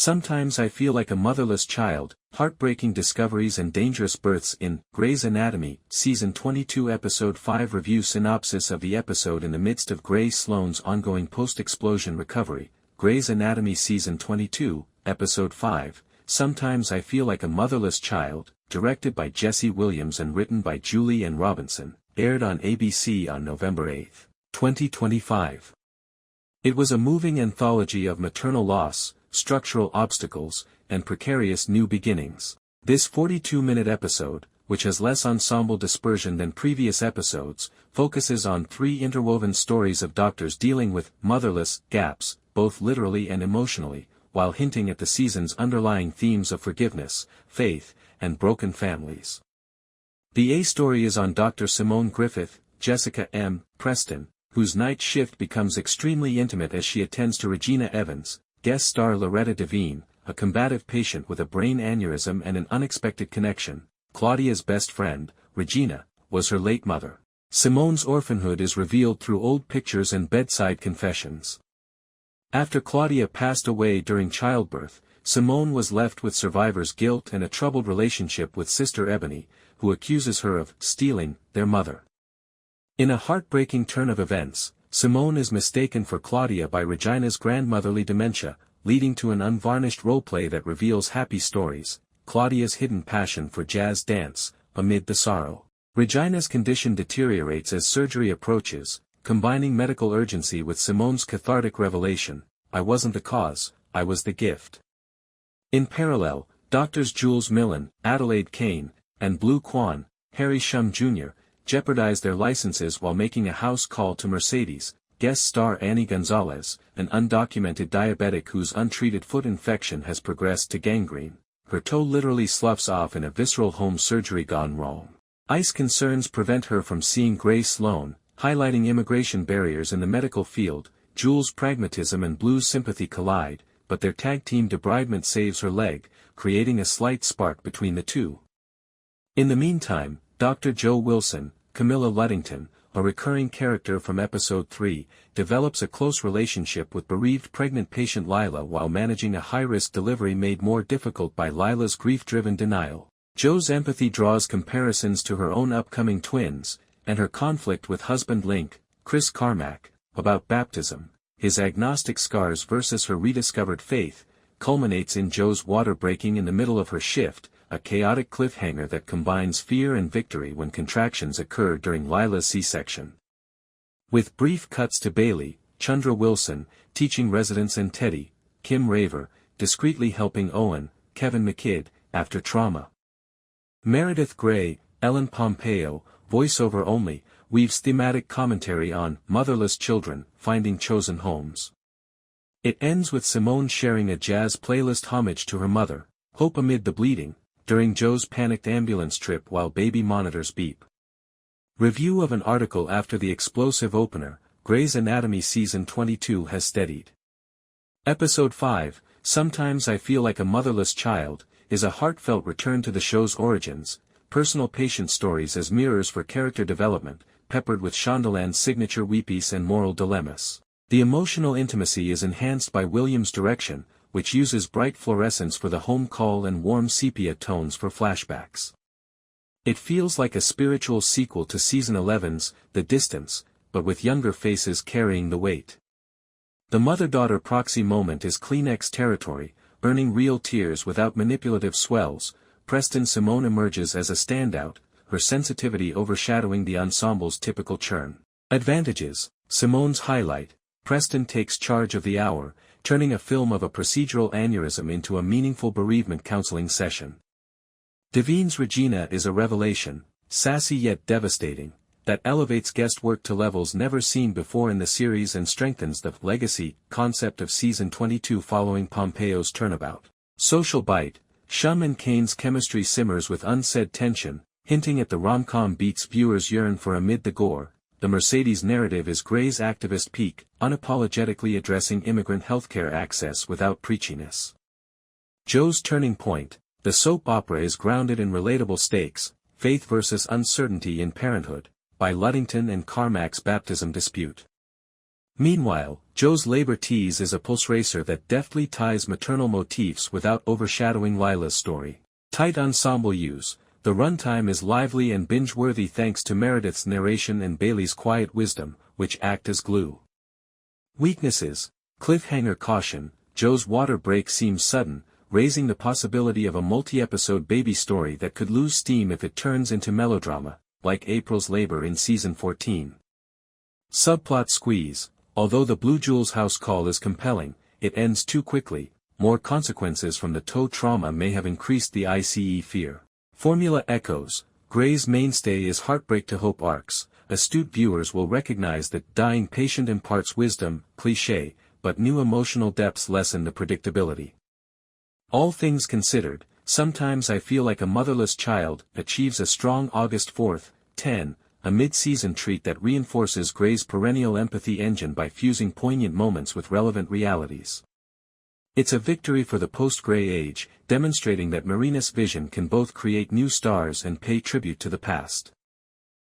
Sometimes I feel like a motherless child, heartbreaking discoveries and dangerous births in Grey's Anatomy, Season 22 Episode 5 Review synopsis of the episode. In the midst of Grey Sloane's ongoing post-explosion recovery, Grey's Anatomy Season 22, Episode 5, Sometimes I Feel Like a Motherless Child, directed by Jesse Williams and written by Julie Ann Robinson, aired on ABC on November 8, 2025. It was a moving anthology of maternal loss, structural obstacles, and precarious new beginnings. This 42-minute episode, which has less ensemble dispersion than previous episodes, focuses on three interwoven stories of doctors dealing with motherless gaps, both literally and emotionally, while hinting at the season's underlying themes of forgiveness, faith, and broken families. The A story is on Dr. Simone Griffith, Jessica M. Preston, whose night shift becomes extremely intimate as she attends to Regina Evans, guest star Loretta Devine, a combative patient with a brain aneurysm and an unexpected connection. Claudia's best friend, Regina, was her late mother. Simone's orphanhood is revealed through old pictures and bedside confessions. After Claudia passed away during childbirth, Simone was left with survivor's guilt and a troubled relationship with Sister Ebony, who accuses her of stealing their mother. In a heartbreaking turn of events, Simone is mistaken for Claudia by Regina's grandmotherly dementia, leading to an unvarnished roleplay that reveals happy stories, Claudia's hidden passion for jazz dance, amid the sorrow. Regina's condition deteriorates as surgery approaches, combining medical urgency with Simone's cathartic revelation, "I wasn't the cause, I was the gift." In parallel, Doctors Jules Millen, Adelaide Kane, and Blue Kwan, Harry Shum Jr., jeopardize their licenses while making a house call to Mercedes, guest star Annie Gonzalez, an undocumented diabetic whose untreated foot infection has progressed to gangrene. Her toe literally sloughs off in a visceral home surgery gone wrong. ICE concerns prevent her from seeing Grey Sloane, highlighting immigration barriers in the medical field. Jules' pragmatism and Blue's sympathy collide, but their tag-team debridement saves her leg, creating a slight spark between the two. In the meantime, Dr. Joe Wilson, Camilla Luddington, a recurring character from Episode 3, develops a close relationship with bereaved pregnant patient Lila while managing a high-risk delivery made more difficult by Lila's grief-driven denial. Joe's empathy draws comparisons to her own upcoming twins, and her conflict with husband Link, Chris Carmack, about baptism, his agnostic scars versus her rediscovered faith, culminates in Joe's water breaking in the middle of her shift, a chaotic cliffhanger that combines fear and victory when contractions occur during Lila's C-section. With brief cuts to Bailey, Chundra Wilson, teaching residents and Teddy, Kim Raver, discreetly helping Owen, Kevin McKidd, after trauma. Meredith Grey, Ellen Pompeo, voiceover only, weaves thematic commentary on motherless children, finding chosen homes. It ends with Simone sharing a jazz playlist homage to her mother, Hope Amid the Bleeding, during Joe's panicked ambulance trip while baby monitors beep. Review of an article after the explosive opener, Grey's Anatomy Season 22 has steadied. Episode 5, Sometimes I Feel Like a Motherless Child, is a heartfelt return to the show's origins, personal patient stories as mirrors for character development, peppered with Shondaland's signature weepies and moral dilemmas. The emotional intimacy is enhanced by Williams' direction, which uses bright fluorescence for the home call and warm sepia tones for flashbacks. It feels like a spiritual sequel to Season 11's The Distance, but with younger faces carrying the weight. The mother-daughter proxy moment is Kleenex territory, earning real tears without manipulative swells. Preston Simone emerges as a standout, her sensitivity overshadowing the ensemble's typical churn. Advantages: Simone's highlight, Preston takes charge of the hour, turning a film of a procedural aneurysm into a meaningful bereavement counseling session. Devine's Regina is a revelation, sassy yet devastating, that elevates guest work to levels never seen before in the series and strengthens the legacy concept of Season 22 following Pompeo's turnabout. Social bite, Shum and Kane's chemistry simmers with unsaid tension, hinting at the rom-com beats viewers yearn for amid the gore. The Mercedes narrative is Grey's activist peak, unapologetically addressing immigrant healthcare access without preachiness. Joe's turning point, the soap opera is grounded in relatable stakes, faith versus uncertainty in parenthood, by Luddington and Carmack's baptism dispute. Meanwhile, Joe's labor tease is a pulse racer that deftly ties maternal motifs without overshadowing Lila's story. Tight ensemble use. The runtime is lively and binge-worthy thanks to Meredith's narration and Bailey's quiet wisdom, which act as glue. Weaknesses. Cliffhanger caution. Joe's water break seems sudden, raising the possibility of a multi-episode baby story that could lose steam if it turns into melodrama, like April's labor in season 14. Subplot squeeze. Although the Blue Jules house call is compelling, it ends too quickly. More consequences from the toe trauma may have increased the ICE fear. Formula echoes. Grey's mainstay is heartbreak to hope arcs. Astute viewers will recognize that dying patient imparts wisdom, cliché, but new emotional depths lessen the predictability. All things considered, sometimes I feel like a motherless child achieves a strong August 4th, 10, a mid-season treat that reinforces Grey's perennial empathy engine by fusing poignant moments with relevant realities. It's a victory for the post-Grey age, demonstrating that Marina's vision can both create new stars and pay tribute to the past.